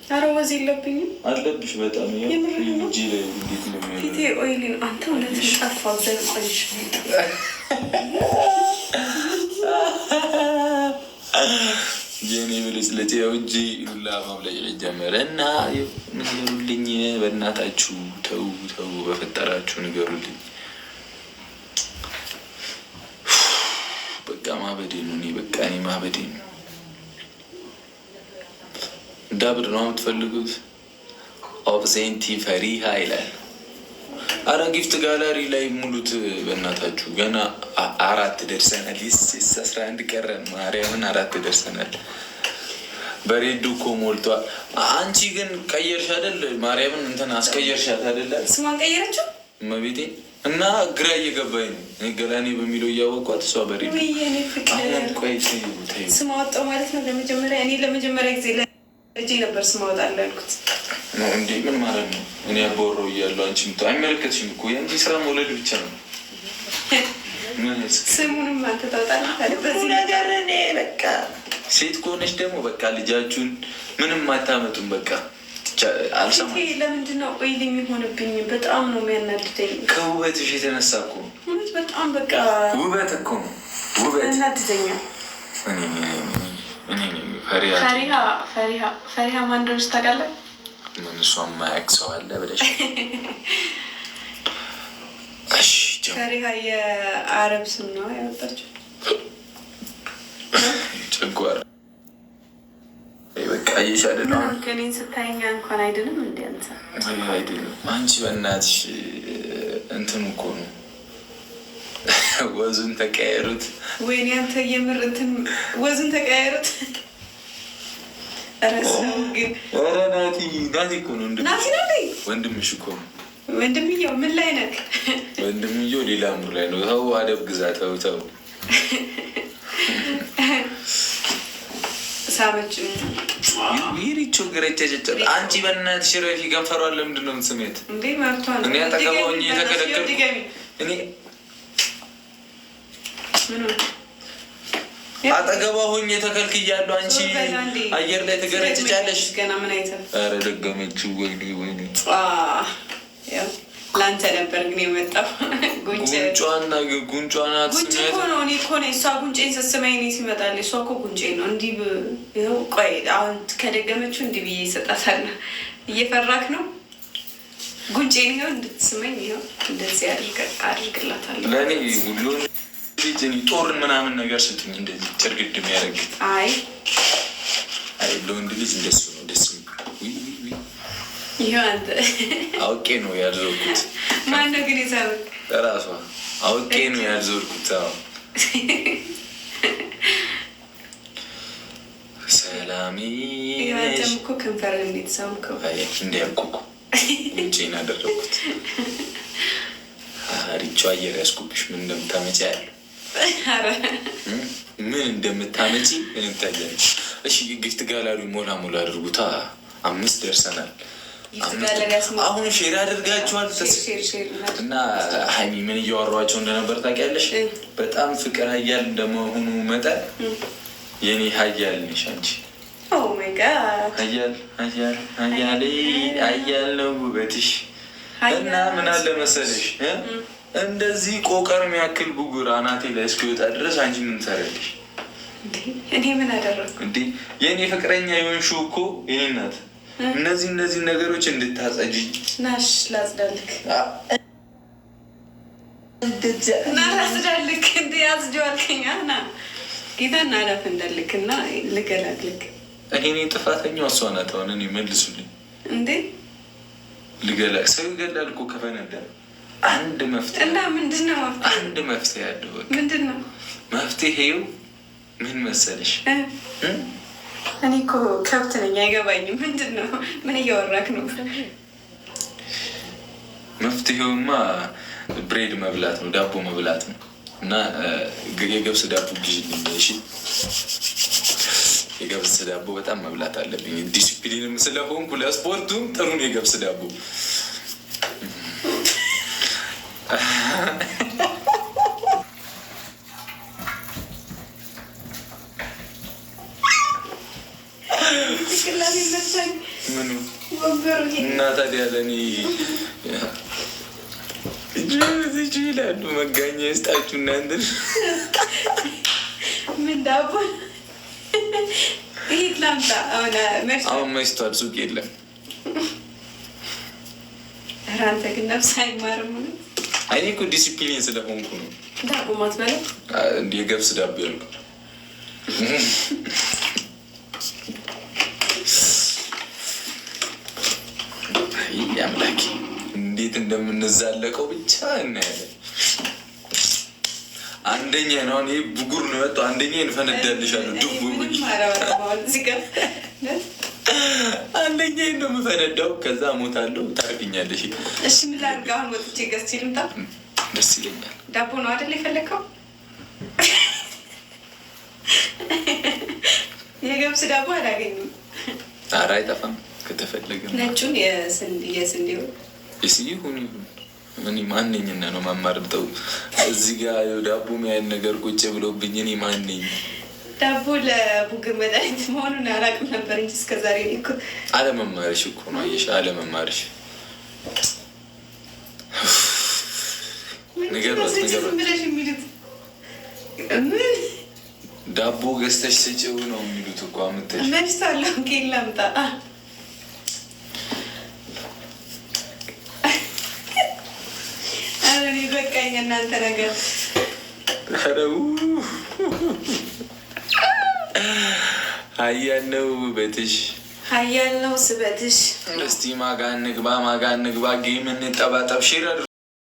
ኧረ ወዝ የለብኝም አለብሽ በጣም እጅ ላይ እንዴት እንደሚሆን ፊቴ ኦይሊ ነው። አንተ እውነት ጠፋው ዘንቆልሽ የኔ ብልጭ ልጭ ያው እጅ ሁላ ማብለጭ ጀመረ እና ንገሩልኝ፣ በእናታችሁ ተው ተው፣ በፈጠራችሁ ንገሩልኝ። በቃ ማበዴ ነው። እኔ በቃ እኔ ማበዴ ነው። እንዳብድ ነው የምትፈልጉት? ኦብሴንቲ ፈሪሃ ይላል። አረ ጊፍት ጋላሪ ላይ ሙሉት በእናታችሁ። ገና 4 ደርሰናል። ይስ 11 ቀረን። ማርያምን 4 ደርሰናል። በሬዱ እኮ ሞልቷል። አንቺ ግን ቀየርሽ አይደል? ማርያምን እንትን አስቀየርሻት አይደለ? ስሟን ቀየረችው እመቤቴ። እና ግራ እየገባኝ ነው። ገላኔ በሚለው እያወቋት እሷ በሬዱ ስም አወጣው ማለት ነው። ለመጀመሪያ ጊዜ ልጄ ነበር ስም አወጣለሁ ያልኩት። እንዴ ምን ማለት ነው? እኔ አባወራው እያለሁ አንቺ አይመለከትሽም እኮ የአንቺ ስራ መውለድ ብቻ ነው። ስሙንም አንተ ታወጣለህ በዚህ ነገር። እኔ በቃ ሴት ከሆነች ደግሞ በቃ ልጃችሁን ምንም አታመጡም። በቃ አልሰማም። ለምንድን ነው ኦይል የሚሆንብኝ? በጣም ነው የሚያናድደኝ። ከውበትሽ የተነሳ እኮ እውነት በጣም በቃ ውበት እኮ ነው ውበት ያናድደኛል። ፈሪሃ ማን እንደሆነች ታውቃለህ? ምን እሷን የማያውቅ ሰው አለ ብለሽ? ፈሪሃ የአረብ ስም ነው ያወጣችው። ጨጓራ በቃ እየሻለ ከኔን ስታየኛ እንኳን አይደለም እንዲ አንተ አይደለም። አንቺ በእናትሽ እንትን እኮ ነው ወዙን ተቀያየሩት። ወይኔ አንተ የምር እንትን ወዙን ተቀያየሩት። ረሰው ግን ኧረ ናቲ እኮ ነው ናቲ ነው ወንድምሽ እኮ ነው። ወንድምየው ምን ላይ ነህ? ወንድምየው ሌላ ሙር ላይ ነው። ተው አደብ ግዛ። ተው ተው ሳበች ይሪቾ ገረጨጨ። አንቺ በእናትሽ ረፊ ገንፈሯል። ለምንድን ነው የምትስሜት እንዴ? ማርቷን እኔ አጠገባኝ የተከለከልኩ እኔ አጠገባ ሆኜ ተከልክያለሁ። አንቺ አየር ላይ ትገረጭጫለሽ። ገና ምን አይተህ? ኧረ ደገመችው። ወይኔ ወይኔ ለአንተ ነበር ግን የመጣው ጉንጯና ጉንጯና ጉንጭ እኮ ነው። እኔ እኮ ነኝ እሷ ጉንጬን ስስመኝ እኔ ሲመጣል እሷ እኮ ጉንጬ ነው። እንዲህ ይኸው ቆይ አሁን ከደገመችው እንዲህ ብዬ ይሰጣታል። እየፈራክ ነው? ጉንጬን ይኸው እንድትስመኝ ይኸው እንደዚህ አድርግላታለሁ። ለእኔ ሁሉ ጦርን ምናምን ነገር ስትኝ እንደዚህ ጭርግድ የሚያደርግ አይ ለወንድ ልጅ እንደሱ ነው ደስ ይኸው አንተ አውቄ ነው ያልዞርኩት። ማነው ግን የሳበክ? እራሷ አውቄ ነው ያልዞርኩት። ሰላሜ አንተም እኮ ከንፈር እንዴት ሳምከው እንዲያውቁ ውጭን አደረኩት። ሪቿ አየር ያስኩብሽ ምን እንደምታመጪ ያለው ምን እንደምታመጪ እንታያለን። እሺ ጊፍት ጋላሪ ሞላ ሞላ አድርጉታ። 5 ደርሰናል። አሁን ሼር አድርጋችኋል እና ሀይሚ ምን እያወሯቸው እንደነበር ታውቂያለሽ? በጣም ፍቅር ሀያል እንደመሆኑ መጠን የኔ ሀያል ነሽ አንቺ። ሀያል ነው ውበትሽ። እና ምን አለ መሰለሽ እንደዚህ ቆቀር የሚያክል ብጉር አናቴ ላይ እስኪወጣ ድረስ አንቺ ምን ትሰሪያለሽ? እኔ ምን አደረግኩ እንዴ? የእኔ ፍቅረኛ የሆንሽው እኮ የኔ እናት እነዚህ ነገሮች እንድታጸጂ ናሽ ላጽዳልክ እና ላጽዳልክ እንደ ያጽደዋልከኛ ና ጌታ እና አላፍ እንዳልክ እና ልገላግልክ። እኔ ጥፋተኛው እሷ ናት። አሁን እኔ መልሱልኝ እንዴ ልገላግ ሰው ይገላል እኮ ከፈነዳ አንድ መፍትሄ እና ምንድነው? አንድ መፍትሄ ያለው ምንድነው መፍትሄው? ምን መሰለሽ እኔ እኮ ከብት ነኝ አይገባኝም። ምንድን ነው? ምን እያወራክ ነው? መፍትሄውማ ብሬድ መብላት ነው፣ ዳቦ መብላት ነው። እና የገብስ ዳቦ ግዢልኝ እሺ? የገብስ ዳቦ በጣም መብላት አለብኝ። ዲሲፕሊንም ስለሆንኩ ለስፖርቱም ጥሩ ነው የገብስ ዳቦ። ነሳኝ። ምኑ ወንበሩ እና ታዲያ ለእኔ እጅ ይላሉ። መጋኛ ይስጣችሁ እናንተ። ምን ዳቦ ይሄ ላምጣ? አሁን መሽቷል፣ ሱቅ የለም። ኧረ አንተ ግን ነፍስ አይማርም። እኔ እኮ ዲሲፕሊን ስለሆንኩ ነው። ዳቦ ማትበለው እንደ የገብስ ዳቦ ያልኩ አምላኬ እንዴት እንደምንዛለቀው ብቻ እናያለን። አንደኛ ነው አሁን ይሄ ብጉር ነው የወጣው። አንደኛ እንፈነዳልሻለሁ። ድቡ አንደኛ ነው የምፈነዳው። ከዛ ሞታለሁ። ታርቅኛለሽ። እሺ ምን ላድርግ አሁን? ወጥቼ ገዝቼ ልምጣ? ደስ ይለኛል። ዳቦ ነው አይደል የፈለከው? የገብስ ዳቦ አላገኙም። ኧረ አይጠፋም ከተፈለገ ነጩን የስንዴው ይሁን እኔ ማንኝና ነው ማማርጠው። እዚህ ጋር ዳቦ ሚያን ነገር ቁጭ ብሎብኝ እኔ ማንኝ። ዳቦ ለቡግር መድኃኒት መሆኑን አላውቅም ነበር እንጂ እስከዛሬ እኮ አለመማርሽ እኮ ነው። አየሽ አለመማርሽ። ንገሯት ብለሽ የሚሉት ዳቦ ገዝተሽ ስጭው ነው የሚሉት እኮ። አምጥተሽ መችታለሁ። ኬል ላምጣ? እኔ በቃኝ እናንተ ነገር። ሀያል ነው ውበትሽ፣ ሀያል ነው ስበትሽ። እስቲ ማጋ እንግባ ጌም እንጠባጠብ። ሼር አድርጉ።